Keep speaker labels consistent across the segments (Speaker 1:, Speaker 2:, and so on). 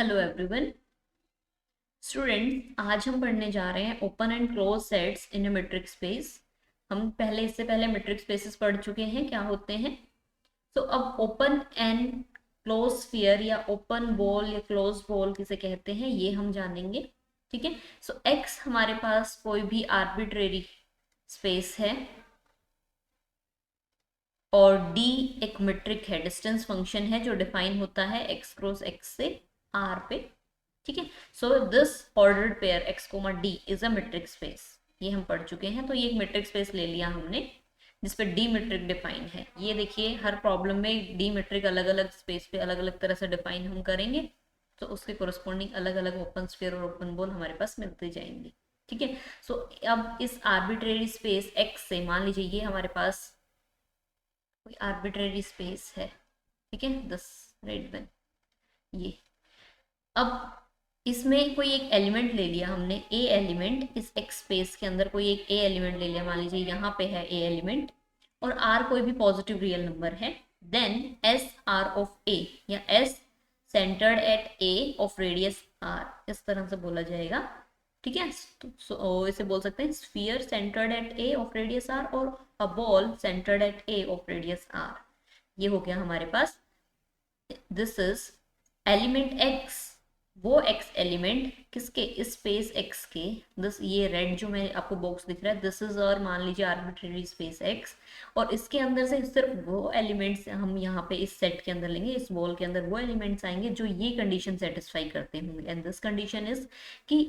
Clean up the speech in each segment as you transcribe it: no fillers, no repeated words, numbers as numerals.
Speaker 1: Hello everyone students, आज हम पढ़ने जा रहे हैं open and close sets in a metric space. हम इससे पहले मेट्रिक स्पेसेस पढ़ चुके हैं क्या होते हैं। तो अब ओपन एंड क्लोज स्फीयर या ओपन बॉल या क्लोज बॉल किसे कहते हैं ये हम जानेंगे। ठीक है। सो एक्स हमारे पास कोई भी आर्बिट्रेरी स्पेस है और डी एक मेट्रिक है, डिस्टेंस फंक्शन है जो डिफाइन होता है एक्स क्रॉस एक्स से आर पे। ठीक है। So this ordered pair x comma d is a metric space. ये हम पढ़ चुके हैं। तो ये एक मेट्रिक स्पेस ले लिया हमने जिसपे डी मेट्रिक डिफाइन है। ये देखिए हर प्रॉब्लम में डी मेट्रिक अलग अलग स्पेस पे अलग अलग तरह से डिफाइन हम करेंगे, तो उसके कोरस्पॉन्डिंग अलग अलग ओपन स्फीयर और ओपन बॉल हमारे पास मिलते जाएंगे। ठीक है। सो अब इस आर्बिट्रेरी स्पेस एक्स से मान लीजिए ये हमारे पास कोई आर्बिट्रेरी स्पेस है। ठीक है, दस रेड वन ये। अब इसमें कोई एक एलिमेंट ले लिया हमने, ए एलिमेंट। इस एक्स स्पेस के अंदर कोई एक ए एलिमेंट ले लिया, मान लीजिए यहाँ पे है ए एलिमेंट और आर कोई भी पॉजिटिव रियल नंबर है। Then S r of a या S centred at a of radius r, इस तरह से बोला जाएगा। ठीक है। तो इसे बोल सकते हैं sphere centred at a of radius r और a ball centred at a of radius r. ये हो गया हमारे पास। दिस इज एलिमेंट एक्स, वो एक्स एलिमेंट किसके, इस स्पेस एक्स के। दिस ये रेड जो मैं आपको बॉक्स दिख रहा है दिस इज और मान लीजिए आर्बिट्रेरी स्पेस एक्स, और इसके अंदर से सिर्फ वो एलिमेंट्स हम यहाँ पे इस सेट के अंदर लेंगे। इस बॉल के अंदर वो एलिमेंट्स आएंगे जो ये कंडीशन सेटिस्फाई करते होंगे। एंड दिस कंडीशन इज कि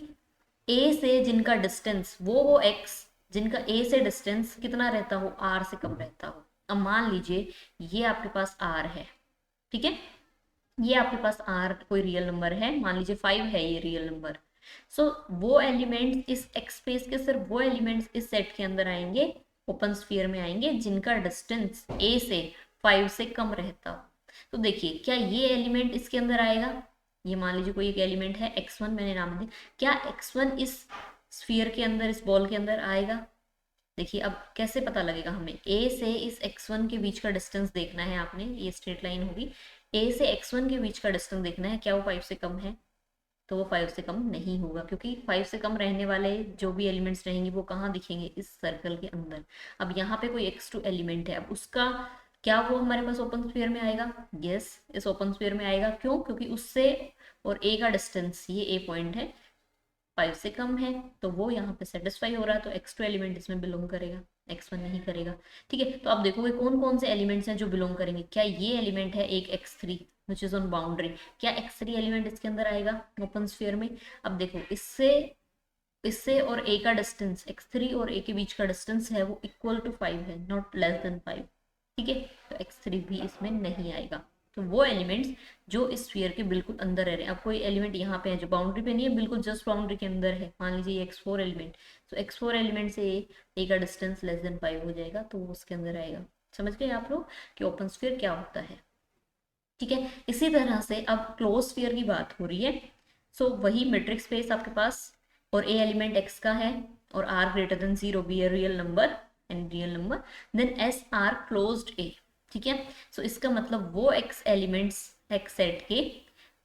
Speaker 1: ए से जिनका डिस्टेंस वो एक्स जिनका ए से डिस्टेंस कितना रहता हो, आर से कम रहता हो। अब मान लीजिए ये आपके पास आर है। ठीक है, ये आपके पास आर कोई रियल नंबर है, मान लीजिए 5 है ये रियल नंबर। सो वो एलिमेंट्स इस एक्स स्पेस के सिर्फ वो एलिमेंट्स इस सेट के अंदर आएंगे, ओपन स्फीयर में आएंगे जिनका डिस्टेंस ए से 5 से कम रहता हो। तो देखिए क्या ये एलिमेंट इसके अंदर आएगा। ये मान लीजिए कोई एक एलिमेंट है x1 मैंने नाम दिया, क्या x1 इस स्फीयर के अंदर इस बॉल के अंदर आएगा। देखिए अब कैसे पता लगेगा, हमें ए से इस x1 के बीच का डिस्टेंस देखना है। आपने ये स्ट्रेट लाइन होगी, ए से x1 के बीच का डिस्टेंस देखना है, क्या वो 5 से कम है। तो वो 5 से कम नहीं होगा क्योंकि 5 से कम रहने वाले जो भी एलिमेंट्स रहेंगे वो कहाँ दिखेंगे, इस सर्कल के अंदर। अब यहाँ पे कोई x2 एलिमेंट है, अब उसका क्या वो हमारे पास ओपन स्फीयर में आएगा। यस, इस ओपन स्फीयर में आएगा। क्यों, क्योंकि उससे और ए का डिस्टेंस, ये ए पॉइंट है, 5 से कम है, तो वो यहाँ पे सेटिस्फाई हो रहा है। तो x2 एलिमेंट इसमें बिलोंग करेगा, x1 नहीं करेगा। ठीक है, तो आप देखोगे कौन कौन से एलिमेंट्स हैं जो बिलोंग करेंगे। क्या ये एलिमेंट है एक x3 which is on boundary, क्या x3 एलिमेंट इसके अंदर आएगा ओपन स्फीयर में। अब देखो इससे इससे और a का डिस्टेंस, x3 और a के बीच का डिस्टेंस है वो इक्वल टू 5 है, नॉट लेस देन 5। ठीक है, तो x3 भी इसमें नहीं आएगा। तो वो एलिमेंट्स जो इस स्फीयर के बिल्कुल अंदर रह रहे हैं। अब कोई एलिमेंट यहाँ पे है जो बाउंड्री पे नहीं है, बिल्कुल जस्ट बाउंड्री के अंदर है, मान लीजिए ये x4 एलिमेंट। तो x4 एलिमेंट से a का डिस्टेंस लेस देन 5 हो जाएगा, तो वो उसके अंदर आएगा। समझ गए आप लोग कि ओपन स्फीयर क्या होता है। ठीक है, इसी तरह से अब क्लोज स्फीयर की बात हो रही है। सो वही मेट्रिक स्पेस आपके पास और ए एलिमेंट एक्स का है और r greater than 0 b a real number and real number, then S r closed a. ठीक है, सो इसका मतलब वो एक्स एलिमेंट्स एक्स सेट के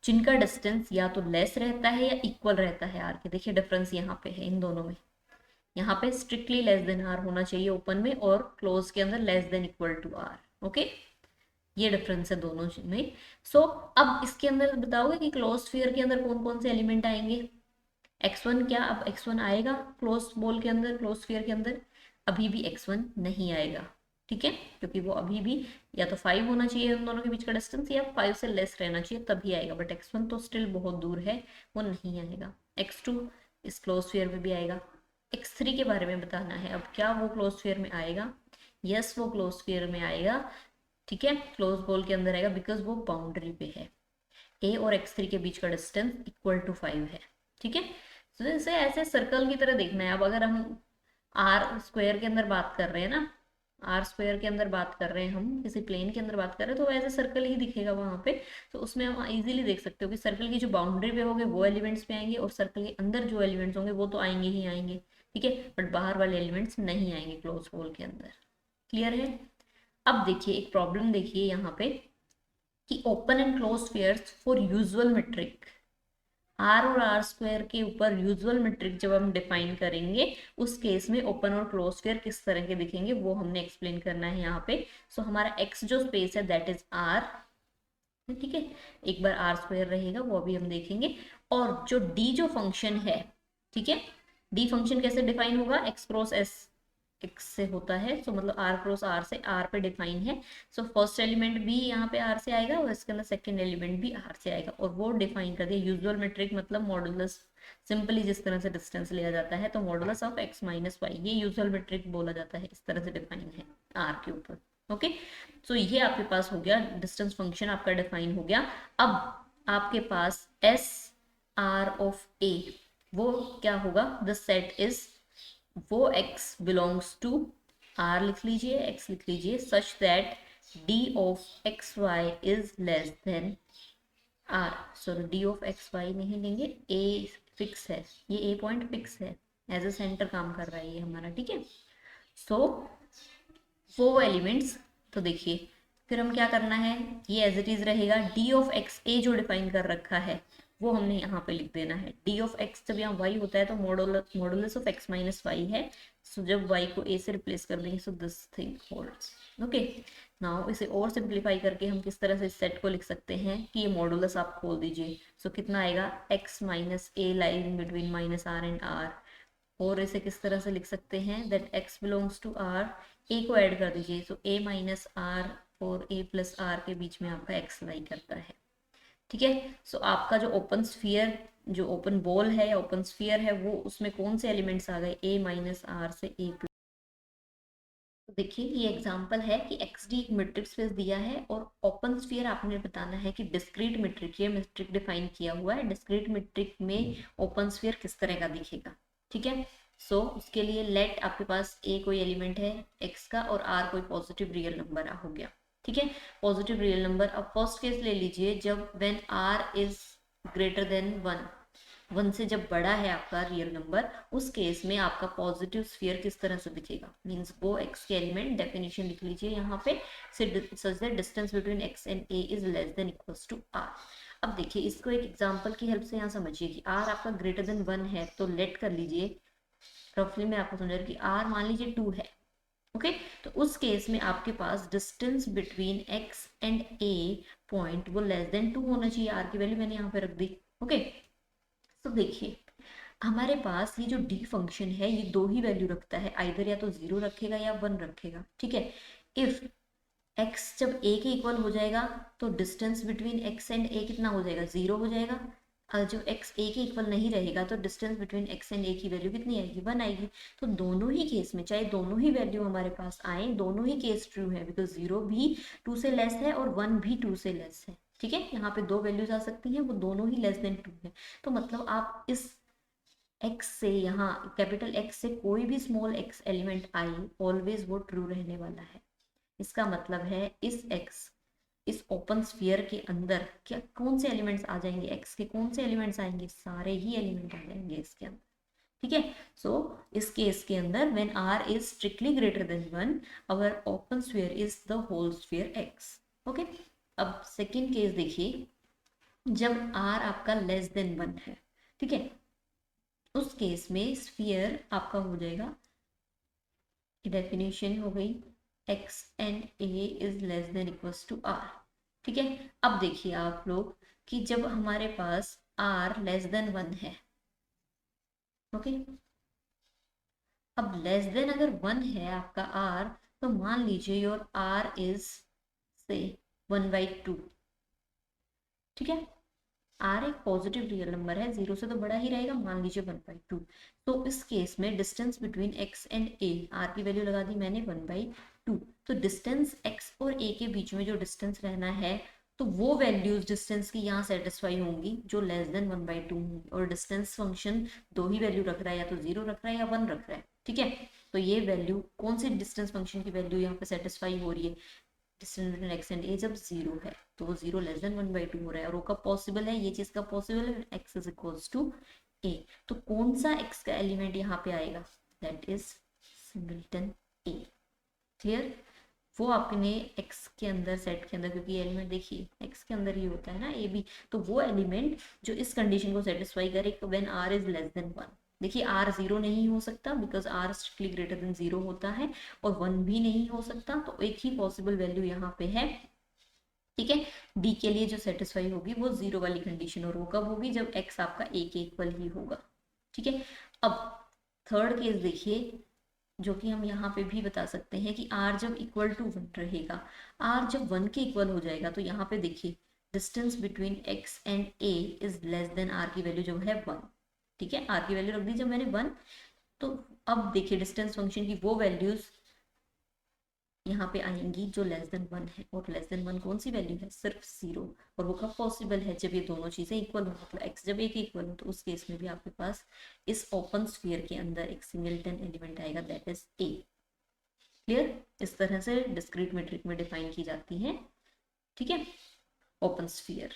Speaker 1: जिनका डिस्टेंस या तो लेस रहता है या इक्वल रहता है आर के। देखिए डिफरेंस यहाँ पे है इन दोनों में, यहाँ पे स्ट्रिक्टली लेस देन आर होना चाहिए ओपन में और क्लोज के अंदर less than equal to r. Okay, ये डिफरेंस है दोनों में। सो अब इसके अंदर बताओगे कि क्लोज स्फीयर के अंदर कौन कौन से एलिमेंट आएंगे। x1, क्या अब x1 आएगा क्लोज बॉल के अंदर, क्लोज स्फीयर के अंदर। अभी भी x1 नहीं आएगा। ठीक है, क्योंकि वो अभी भी या तो 5 होना चाहिए उन दोनों के बीच का डिस्टेंस या 5 से लेस रहना चाहिए तभी आएगा, बट x1 तो स्टिल बहुत दूर है, वो नहीं आएगा। x2 इस क्लोज स्फीयर में भी आएगा। x3 के बारे में बताना है, अब क्या वो क्लोज स्फीयर में आएगा। यस, वो क्लोज स्फीयर में आएगा। ठीक है, क्लोज बॉल के अंदर आएगा बिकॉज वो बाउंड्री पे है, ए और x3 के बीच का डिस्टेंस इक्वल टू 5 है। ठीक है, तो इसे ऐसे सर्कल की तरह देखना है। अब अगर हम आर स्क्वायर के अंदर बात कर रहे हैं ना, आर स्क्वायर के अंदर बात कर रहे हैं, हम किसी प्लेन के अंदर बात कर रहे हैं, तो वैसे सर्कल ही दिखेगा वहां पे। तो उसमें हम इजीली देख सकते हो कि सर्कल की जो बाउंड्री पे होंगे वो एलिमेंट्स पे आएंगे और सर्कल के अंदर जो एलिमेंट्स होंगे वो तो आएंगे ही आएंगे। ठीक है, बट बाहर वाले एलिमेंट्स नहीं आएंगे क्लोज बॉल के अंदर। क्लियर है। अब देखिए एक प्रॉब्लम देखिए यहाँ पे कि open and close spheres for usual metric R और आर स्क्वायर के ऊपर यूजुअल मेट्रिक जब हम डिफाइन करेंगे उस केस में ओपन और क्लोज स्फीयर किस तरह के दिखेंगे वो हमने एक्सप्लेन करना है यहाँ पे। सो हमारा एक्स जो स्पेस है दैट इज आर, ठीक है, एक बार आर स्क्वायर रहेगा वो भी हम देखेंगे। और जो डी जो फंक्शन है, ठीक है, डी फंक्शन कैसे डिफाइन होगा, एक्स क्रॉस एस एक्स से होता है, सो मतलब आर क्रॉस आर से आर पे डिफाइन है। सो फर्स्ट एलिमेंट भी यहाँ पे आर से आएगा और इसके अंदर सेकंड एलिमेंट भी आर से आएगा और वो डिफाइन कर दिया यूजुअल मेट्रिक मतलब मॉडुलस। सिंपली जिस तरह से डिस्टेंस लिया जाता है तो modulus of x minus y, ये यूजुअल मेट्रिक बोला जाता है, इस तरह से डिफाइन है आर के ऊपर। ओके, सो ये आपके पास हो गया, डिस्टेंस फंक्शन आपका डिफाइन हो गया। अब आपके पास एस आर ऑफ ए वो क्या होगा, द सेट इज, वो x बिलोंग्स टू r लिख लीजिए, x लिख लीजिए, such that d of x y is less than r। Sorry d of x y नहीं लेंगे, a फिक्स है, ये a पॉइंट फिक्स है, एज अ सेंटर काम कर रहा है ये हमारा, ठीक है। सो वो एलिमेंट्स, तो देखिए फिर हम क्या करना है, ये एज इट इज रहेगा, डी ऑफ एक्स ए जो डिफाइन कर रखा है वो हमने यहाँ पे लिख देना है। डी ऑफ एक्स जब यहाँ वाई होता है तो modulus of x minus y है, सो जब वाई को ए से रिप्लेस कर देंगे so this thing holds. Okay, now इसे और सिंप्लीफाई करके हम किस तरह से इस सेट को लिख सकते हैं कि ये मॉडुलस आप खोल दीजिए, सो कितना आएगा, x minus a lies between minus r and r. और इसे किस तरह से लिख सकते हैं, that x belongs to r, a को ऐड कर दीजिए, सो a माइनस आर और a प्लस आर के बीच में आपका x लाई करता है, ठीक है। सो आपका जो ओपन स्फीयर, जो ओपन बॉल है या ओपन स्फीयर है वो उसमें कौन से एलिमेंट्स आ गए, a माइनस आर से a प्लस। तो देखिए ये एग्जांपल है कि एक्स डी एक मेट्रिक स्पेस दिया है और ओपन स्फीयर आपने बताना है कि डिस्क्रीट मेट्रिक, ये मेट्रिक डिफाइन किया हुआ है, डिस्क्रीट मेट्रिक में ओपन स्फीयर किस तरह का दिखेगा, ठीक है। सो उसके लिए लेट आपके पास ए कोई एलिमेंट है एक्स का और आर कोई पॉजिटिव रियल नंबर हो गया, ठीक है, पॉजिटिव रियल नंबर। अब फर्स्ट केस ले लीजिए जब when r is greater than one, one से जब बड़ा है आपका रियल नंबर, उस केस में आपका पॉजिटिव स्फीयर किस तरह से दिखेगा, मींस वो एक्स के एलिमेंट, डेफिनेशन लिख लीजिए यहाँ पे, such that distance between x and a is less than equals to r. अब देखिए इसको एक एग्जांपल की हेल्प से यहाँ समझिए कि आर आपका ग्रेटर देन वन है तो लेट कर लीजिए, रफली मैं आपको समझा रही कि आर मान लीजिए टू है, ओके, तो उस केस में आपके पास distance between x and a point वो लेस देन टू होना चाहिए, आर की वैल्यू मैंने यहाँ पे रख दी, ओके। तो देखिए हमारे पास ये जो डी फंक्शन है ये दो ही वैल्यू रखता है, आइदर या तो जीरो रखेगा या वन रखेगा, ठीक है। इफ x जब a के इक्वल हो जाएगा तो distance between x and a कितना हो जाएगा, जीरो हो जाएगा। और जो x a के इक्वल नहीं रहेगा तो distance between x and a की वैल्यू कितनी आएगी, वन आएगी। तो दोनों ही केस में चाहे दोनों ही वैल्यू हमारे पास आए, दोनों ही केस ट्रू है, बिकॉज जीरो भी टू से लेस है और वन भी टू से लेस है, ठीक है। यहाँ पे दो वैल्यूज आ सकती हैं, वो दोनों ही लेस देन टू है। तो मतलब आप इस x से, यहाँ कैपिटल X से कोई भी स्मॉल x एलिमेंट आए ऑलवेज वो ट्रू रहने वाला है। इसका मतलब है इस x, इस ओपन स्फीयर के अंदर क्या कौन से एलिमेंट्स आ जाएंगे, x के कौन से एलिमेंट्स आएंगे, सारे ही एलिमेंट आ जाएंगे इसके अंदर, ठीक है। सो इस केस के अंदर when r is strictly greater than one, our open sphere is the whole sphere x, okay. अब सेकेंड केस देखिए, जब r आपका लेस देन वन है, ठीक है, उस केस में स्फीयर आपका हो जाएगा, डेफिनेशन हो गई x and a is less than equals to r, ठीक है। अब देखिए आप लोग कि जब हमारे पास r लेस देन वन है, ओके, अब लेस देन अगर वन है आपका r, तो मान लीजिए योर r इज से वन बाई टू, ठीक है, आर एक पॉजिटिव रियल नंबर है, जीरो से तो बड़ा ही रहेगा, मान लीजिए वन बाई टू। तो इस केस में distance between x and a, r की वैल्यू लगा दी मैंने वन बाई टू, तो डिस्टेंस एक्स और ए के बीच में जो डिस्टेंस रहना है तो वो वैल्यूज डिस्टेंस की यहाँ सेटिस्फाई होंगी जो less than one by to होंगी। और डिस्टेंस फंक्शन दो ही वैल्यू रख रहा है, या तो जीरो रख रहा है या वन रख रहा है, ठीक है। तो ये वैल्यू कौन सी डिस्टेंस फंक्शन की वैल्यू यहाँ पे सेटिस्फाई हो रही है, डिस्टेंस बिटवीन एक्स एंड ए जब जीरो है तो वो zero less than one by to हो रहा है। और वो कब पॉसिबल है, ये चीज कब पॉसिबल है, एक्स इज इक्वल्स टू ए। तो कौन सा एक्स का एलिमेंट यहाँ पे आएगा, that is singleton A, clear. वो आपने एक्स के अंदर, सेट के अंदर, क्योंकि एलिमेंट देखिए एक्स के अंदर ही होता है ना ए बी, तो वो एलिमेंट जो इस कंडीशन को सेटिस्फाई करे when r is less than 1। देखिए आर जीरो नहीं हो सकता because r strictly greater than zero होता है, और 1 भी नहीं हो सकता, तो एक ही पॉसिबल वैल्यू यहाँ पे है। ठीक है, डी के लिए जो सेटिस्फाई होगी वो जीरो वाली कंडीशन, और वो कब होगी, जब एक्स आपका ए के इक्वल ही होगा। ठीक है, अब थर्ड केस देखिए, जो कि हम यहाँ पे भी बता सकते हैं कि r जब इक्वल टू 1 रहेगा, r जब 1 के इक्वल हो जाएगा, तो यहाँ पे देखिए distance between x and a is less than r की वैल्यू जो है 1। ठीक है, r की वैल्यू रख दी जब मैंने 1, तो अब देखिए डिस्टेंस फंक्शन की वो वैल्यूज यहाँ पे आएंगी जो लेस देन 1 है, और लेस देन 1 कौन सी वैल्यू है, सिर्फ 0। और वो कब पॉसिबल है, जब ये दोनों चीजें इक्वल हो, मतलब x जब एक इक्वल हो, तो उस केस में भी आपके पास इस ओपन स्फीयर के अंदर एक सिंगलटन एलिमेंट आएगा, दैट इज a। क्लियर, इस तरह से डिस्क्रीट मेट्रिक में डिफाइन की जाती है। ठीक है, ओपन स्फीयर।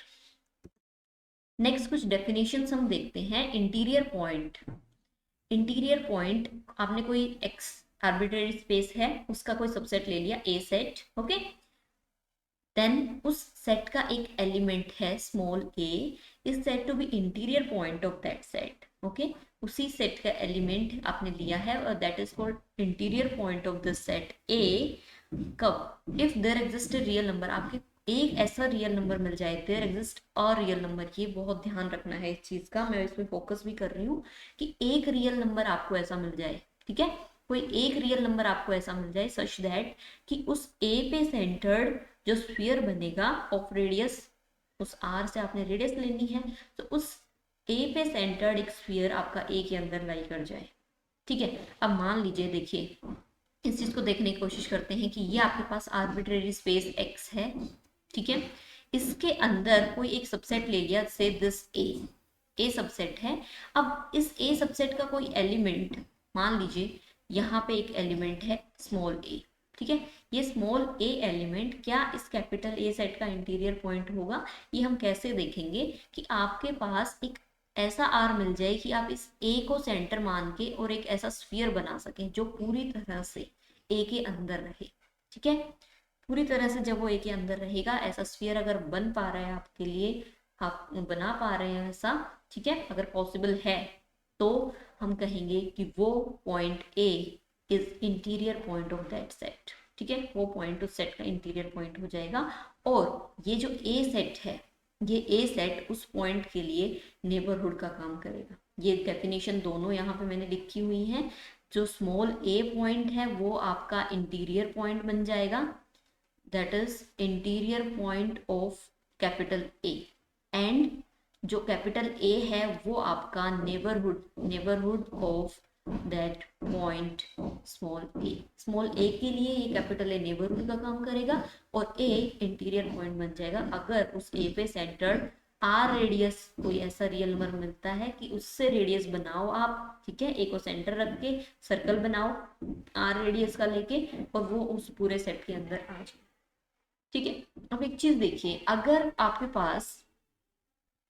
Speaker 1: नेक्स्ट कुछ डेफिनेशंस हम देखते हैं। इंटीरियर पॉइंट, इंटीरियर पॉइंट आपने कोई एक्स आर्बिट्रेरी स्पेस है, उसका कोई सबसेट ले लिया ए सेट, ओके, देन उस सेट का एक एलिमेंट है small a, is set to be interior point of that set, okay, उसी सेट का एलिमेंट आपने लिया है और that is called interior point of the set a. कब, if there exist a real number, आपके एक ऐसा रियल नंबर मिल जाए, there exist a real number, ये बहुत ध्यान रखना है इस चीज का, मैं इसमें फोकस भी कर रही हूँ कि एक रियल नंबर आपको ऐसा मिल जाए। ठीक है, कोई एक रियल नंबर आपको ऐसा मिल जाए सच दैट कि उस ए पे सेंटर्ड जो स्फीयर बनेगा ऑफ रेडियस, उस आर से आपने रेडियस लेनी है, तो उस ए पे सेंटर्ड एक स्फीयर आपका ए के अंदर लाई कर जाए। ठीक है, अब मान लीजिए, देखिए इस चीज को देखने की कोशिश करते हैं कि ये आपके पास आर्बिट्रेरी स्पेस एक्स है। ठीक है, इसके अंदर कोई एक सबसेट ले लिया, से दिस ए सबसेट है। अब इस ए सबसेट का कोई एलिमेंट, मान लीजिए यहाँ पे एक एलिमेंट है स्मॉल ए। ठीक है, ये स्मॉल ए एलिमेंट क्या इस कैपिटल ए सेट का इंटीरियर पॉइंट होगा, ये हम कैसे देखेंगे कि आपके पास एक ऐसा आर मिल जाए कि आप इस ए को सेंटर मान के और एक ऐसा स्फीयर बना सकें जो पूरी तरह से ए के अंदर रहे। ठीक है, पूरी तरह से जब वो ए के अंदर रहेगा, ऐसा स्फीयर अगर बन पा रहा है आपके लिए, आप बना पा रहे हैं ऐसा, ठीक है, अगर पॉसिबल है, तो हम कहेंगे कि वो point A is interior point of that set. ठीक है, वो पॉइंट उस सेट का इंटीरियर पॉइंट हो जाएगा, और ये जो ए सेट है, ये ए सेट उस पॉइंट के लिए नेबरहुड का काम करेगा। ये डेफिनेशन दोनों यहाँ पे मैंने लिखी हुई है। जो स्मॉल ए पॉइंट है वो आपका इंटीरियर पॉइंट बन जाएगा, that is interior point of capital a, and जो कैपिटल ए है वो आपका neighbourhood of that point small a. Small a के लिए ये कैपिटल ए नेबरहुड का काम करेगा, और ए इंटीरियर पॉइंट बन जाएगा अगर उस ए पे सेंटर्ड आर रेडियस कोई ऐसा रियल नंबर मिलता है कि उससे रेडियस बनाओ आप। ठीक है, ए को सेंटर रख के सर्कल बनाओ आर रेडियस का लेके, और वो उस पूरे सेट के अंदर आ जाए। ठीक है, अब एक चीज देखिए, अगर आपके पास,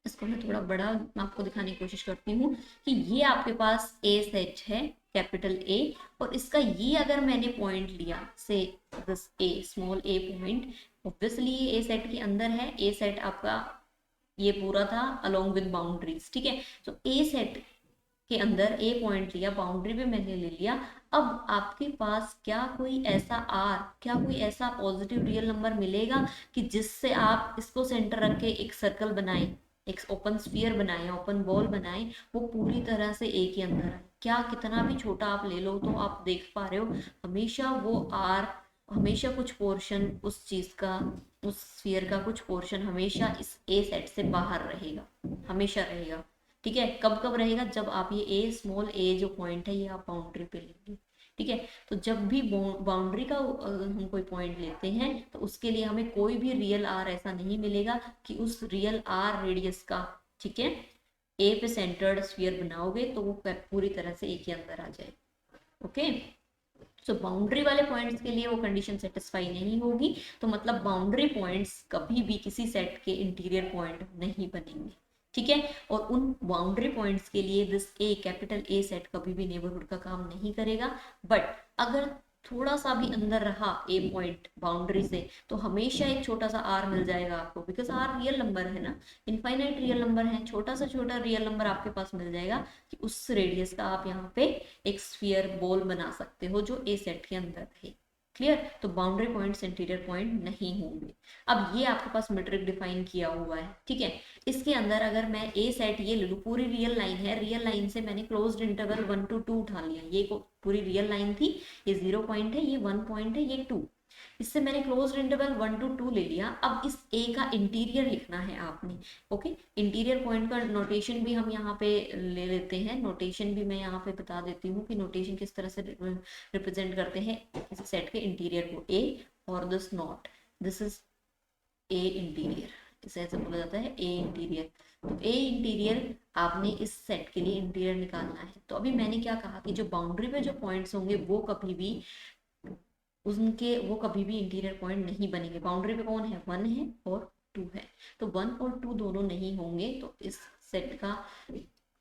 Speaker 1: इसको मैं थोड़ा बड़ा आपको दिखाने की कोशिश करती हूँ कि ये आपके पास ए सेट है कैपिटल ए, और इसका ये अगर मैंने पॉइंट लिया से this A small A point, obviously ये ए सेट के अंदर है, ए सेट आपका ये पूरा था अलोंग विद बाउंड्रीज। ठीक है, तो ए सेट के अंदर ए पॉइंट लिया, बाउंड्री पे मैंने ले लिया, अब आपके पास क्या कोई ऐसा आर, क्या कोई ऐसा पॉजिटिव रियल नंबर मिलेगा कि जिससे आप इसको सेंटर रख के एक सर्कल बनाए, एक ओपन स्फीयर बनाए, ओपन बॉल बनाए, वो पूरी तरह से ए के अंदर है। क्या कितना भी छोटा आप ले लो, तो आप देख पा रहे हो हमेशा वो आर, हमेशा कुछ पोर्शन उस चीज का, उस स्फीयर का कुछ पोर्शन हमेशा इस ए सेट से बाहर रहेगा, हमेशा रहेगा। ठीक है, कब कब रहेगा, जब आप ये ए स्मॉल ए जो पॉइंट है ये आप बाउंड्री पे लेंगे। ठीक है, तो जब भी बाउंड्री का हम कोई पॉइंट लेते हैं, तो उसके लिए हमें कोई भी रियल आर ऐसा नहीं मिलेगा कि उस रियल आर रेडियस का, ठीक है, ए पे सेंटर्ड स्फीयर बनाओगे तो वो पूरी तरह से ए के अंदर आ जाए। ओके, सो बाउंड्री वाले पॉइंट्स के लिए वो कंडीशन सेटिस्फाई नहीं होगी, तो मतलब बाउंड्री पॉइंट्स कभी भी किसी सेट के इंटीरियर पॉइंट नहीं बनेंगे। ठीक है, और उन बाउंड्री पॉइंट्स के लिए this A capital A set कभी भी नेबरहुड का काम नहीं करेगा। बट अगर थोड़ा सा भी अंदर रहा ए पॉइंट बाउंड्री से, तो हमेशा एक छोटा सा आर मिल जाएगा आपको, बिकॉज आर रियल नंबर है ना, इनफाइनाइट रियल नंबर है, छोटा सा छोटा रियल नंबर आपके पास मिल जाएगा कि उस रेडियस का आप यहाँ पे एक स्फीयर बॉल बना सकते हो जो ए सेट के अंदर है। क्लियर? तो बाउंड्री पॉइंट्स इंटीरियर पॉइंट नहीं होंगे। अब ये आपके पास मीट्रिक डिफाइन किया हुआ है, ठीक है। इसके अंदर अगर मैं ए सेट ये ले लूँ, पूरी रियल लाइन है, रियल लाइन से मैंने क्लोज्ड इंटरवल 1 to 2 उठा लिया, ये पूरी रियल लाइन थी, ये 0 पॉइंट है, ये 1 पॉइंट है, ये 2, इससे मैंने क्लोज्ड इंटरवल 1 to 2 ले लिया। अब इस ए का इंटीरियर लिखना है आपने। ओके, इंटीरियर पॉइंट का नोटेशन भी हम यहाँ पे ले लेते हैं, नोटेशन भी मैं यहाँ पे बता देती हूँ कि नोटेशन किस तरह से रिप्रेजेंट करते हैं किसी सेट के इंटीरियर को। ए और this not, this is a interior, इसे ऐसे बोला जाता है ए इंटीरियर। तो ए इंटीरियर आपने इस सेट के लिए इंटीरियर निकालना है। तो अभी मैंने क्या कहा कि जो बाउंड्री पे जो पॉइंट्स होंगे वो कभी भी इंटीरियर पॉइंट नहीं बनेंगे। बाउंड्री पे कौन है? 1 है और 2 है, तो 1 और 2 दोनों नहीं होंगे। तो इस सेट का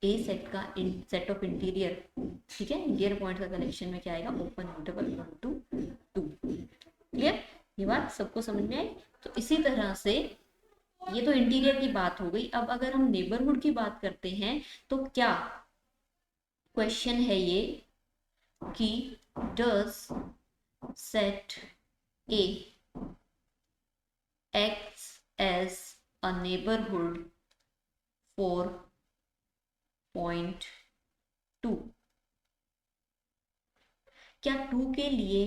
Speaker 1: ए सेट का सेट ऑफ इंटीरियर, ठीक है, इंटीरियर पॉइंट का कलेक्शन में क्या आएगा? Open interval 1 to 2। क्लियर? ये बात सबको समझ में आई? तो इसी तरह से ये तो इंटीरियर की बात हो गई। अब अगर हम नेबरहुड की बात करते हैं तो क्या क्वेश्चन है ये कि does set A acts as a neighborhood for point 2? क्या 2 के लिए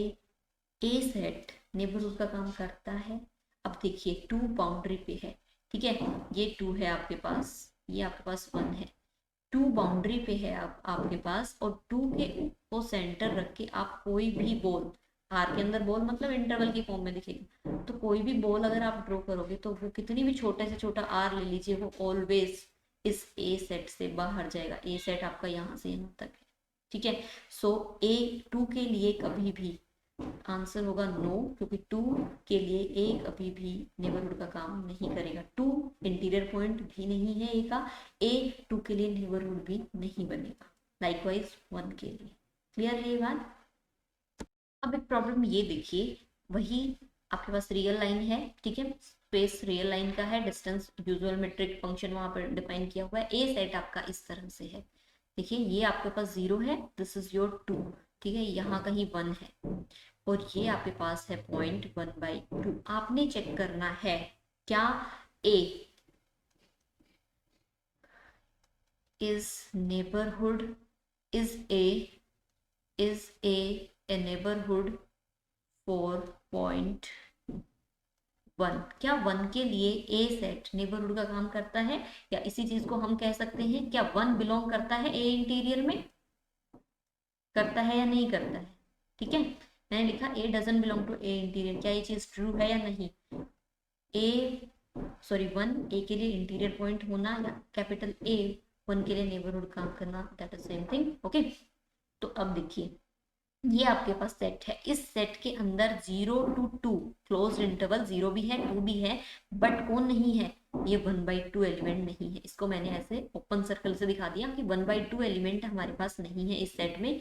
Speaker 1: ए सेट नेबरहुड का काम करता है? अब देखिए 2 बाउंड्री पे है, ठीक है, ये 2 है आपके पास, ये आपके पास 1 है, 2 बाउंड्री पे है आपके पास, और 2 के को सेंटर रख के आप कोई भी बॉल, आर के अंदर बॉल मतलब इंटरवल की फॉर्म में दिखेगा, तो कोई भी बॉल अगर आप ड्रॉ करोगे तो वो कितनी भी छोटे से छोटा आर ले लीजिए, वो ऑलवेज इस ए सेट से बाहर जाएगा। ए सेट आपका यहाँ से यहाँ तक है, ठीक है। सो ए 2 के लिए कभी भी आंसर होगा नो, क्योंकि 2 के लिए ए कभी भी नेबरहुड का काम नहीं करेगा। 2 इंटीरियर पॉइंट भी नहीं है ए का, ए 2 के लिए नेबरहुड भी नहीं बनेगा। लाइकवाइज 1 के लिए। क्लियर है ये बात? अब एक प्रॉब्लम ये देखिए, वही आपके पास रियल लाइन है, ठीक है, स्पेस रियल लाइन का है, डिस्टेंस यूजुअल मेट्रिक फंक्शन वहां पर डिफाइन किया हुआ है। ए सेट आपका इस तरह से है, देखिए ये आपके पास 0 है, दिस इज योर 2, ठीक है, यहाँ कहीं 1 है, और ये आपके पास है पॉइंट 1/2। आपने चेक करना है क्या a is neighbourhood, is a neighbourhood for point 1? क्या 1 के लिए ए सेट नेबरहुड का काम करता है? या इसी चीज को हम कह सकते हैं, क्या 1 बिलोंग करता है ए इंटीरियर में? करता है या नहीं करता है? ठीक है, मैंने लिखा a doesn't belong to a interior. क्या ये चीज ट्रू है या नहीं? 1 ए के लिए इंटीरियर पॉइंट होना या कैपिटल ए 1 के लिए नेबरहुड काम करना, that is same thing. Okay, तो अब देखिए ये आपके पास सेट है, इस सेट के अंदर 0 to 2 क्लोज्ड इंटरवल, 0 भी है 2 भी है, बट कौन नहीं है? ये 1/2 एलिमेंट नहीं है। इसको मैंने ऐसे ओपन सर्कल से दिखा दिया कि 1/2 एलिमेंट हमारे पास नहीं है इस सेट में,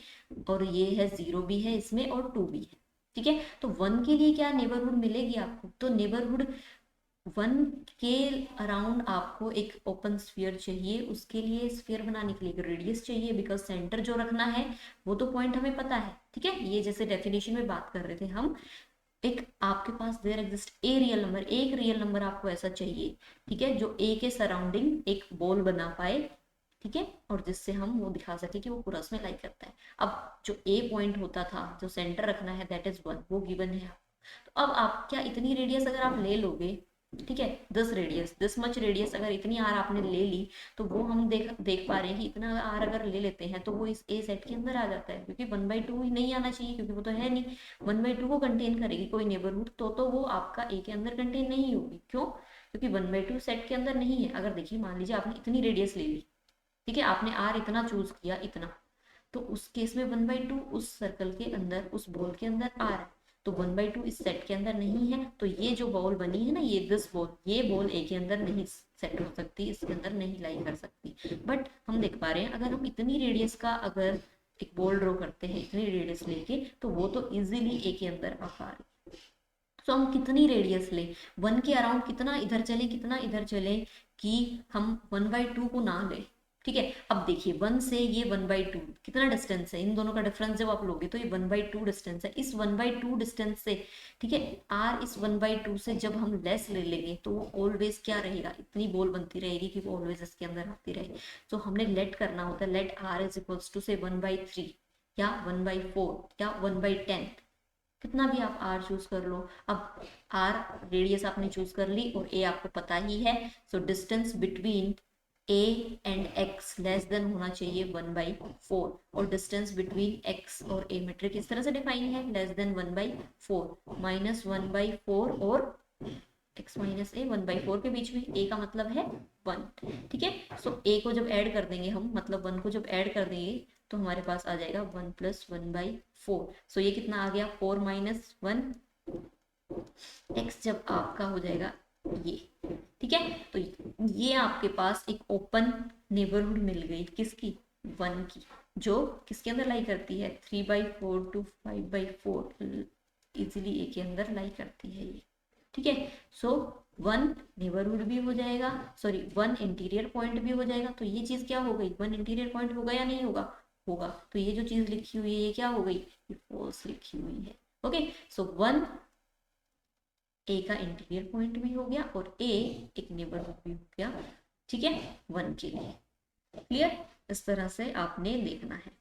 Speaker 1: और ये है 0 भी है इसमें और 2 भी है, ठीक है। तो 1 के लिए क्या नेबरहुड मिलेगी आपको? तो नेबरहुड 1 के अराउंड आपको एक ओपन स्फीयर चाहिए, उसके लिए स्फीयर बनाने के लिए एक रेडियस चाहिए, बिकॉज सेंटर जो रखना है वो तो पॉइंट हमें पता है, ठीक है। ये जैसे डेफिनेशन में बात कर रहे थे हम, एक आपके पास there exist a real number, एक रियल नंबर आपको ऐसा चाहिए, ठीक है, जो ए के सराउंडिंग एक बॉल बना पाए, ठीक है, और जिससे हम वो दिखा सके कि वो पूरा उसमें लाइक करता है। अब जो ए पॉइंट होता था, जो सेंटर रखना है, दैट इज 1, वो गिवन है। तो अब आप क्या इतनी रेडियस अगर आप ले लोगे, ठीक है, दिस मच रेडियस अगर इतनी आर आपने ले ली, तो वो हम देख पा रहे हैं कि इतना आर अगर ले लेते हैं तो वो इस ए सेट के अंदर आ जाता है, क्योंकि 1/2 ही नहीं आना चाहिए, क्योंकि वो तो है नहीं, 1/2 को कंटेन करेगी कोई नेबरहुड, तो वो आपका ए के अंदर कंटेन नहीं होगी। क्यों? क्योंकि 1/2 सेट के अंदर नहीं है। अगर देखिए मान लीजिए आपने इतनी रेडियस ले ली, ठीक है, आपने आर इतना चूज किया, इतना, तो उस केस में 1/2 उस सर्कल के अंदर, उस बॉल के अंदर आ रहा है, तो 1/2 इस सेट के अंदर नहीं है, तो ये जो बॉल बनी है ना, ये दिस बॉल, ये बॉल ए के अंदर नहीं सेट हो सकती, इसके अंदर नहीं लाई कर सकती। बट हम देख पा रहे हैं अगर हम इतनी रेडियस का अगर एक बॉल ड्रॉ करते हैं इतनी रेडियस लेके, तो वो तो इजीली ए के अंदर आ पा रही। तो हम कितनी रेडियस ले, 1 के अराउंड कितना इधर चले कितना इधर चले, कि हम 1/2 को ना ले। ठीक है, अब देखिए 1 से ये 1/2 कितना डिस्टेंस है, इन दोनों का डिफरेंस जब आप लोगे तो ये 1/2 डिस्टेंस है। इस 1/2 डिस्टेंस से, ठीक है, आर इस 1/2 से जब हम लेस ले लेंगे तो वो ऑलवेज क्या रहेगा, इतनी बॉल बनती रहेगी कि वो ऑलवेज इसके अंदर आती रहेगी। तो हमने लेट करना होता है, let r is equals to से 1/3 या 1/4 या 1/10, कितना भी आप आर चूज कर लो। अब आर रेडियस आपने चूज कर ली और ए आपको पता ही है, so distance between A and x less than होना चाहिए 1/4, और डिस्टेंस बिटवीन एक्स और ए मेट्रिक इस तरह से डिफाइन है, लेस देन 1/4 माइनस 1/4 और x माइनस ए 1/4 के बीच में, a का मतलब है 1। ठीक है, सो a को जब ऐड कर देंगे हम, मतलब 1 को जब ऐड कर देंगे तो हमारे पास आ जाएगा 1 + 1/4। सो ये कितना आ गया, 4 - 1 x जब आपका हो जाएगा ये। ठीक है, तो ये आपके पास एक ओपन नेबरहुड मिल गई, किसकी, 1 की, जो किसके अंदर लाई करती है, 3/4 to 5/4 इजिली ए के अंदर लाई करती है ये। ठीक है, सो 1 नेबरहुड भी हो जाएगा, सॉरी 1 इंटीरियर पॉइंट भी हो जाएगा। तो ये चीज क्या हो गई, 1 इंटीरियर पॉइंट होगा या नहीं होगा, होगा। तो ये जो चीज लिखी हुई है ये क्या हो गई, ये फॉल्स लिखी हुई है। ओके, सो 1 ए का इंटीरियर पॉइंट भी हो गया और ए एक नेबरहुड भी हो गया। ठीक है, 1 के लिए। क्लियर, इस तरह से आपने देखना है।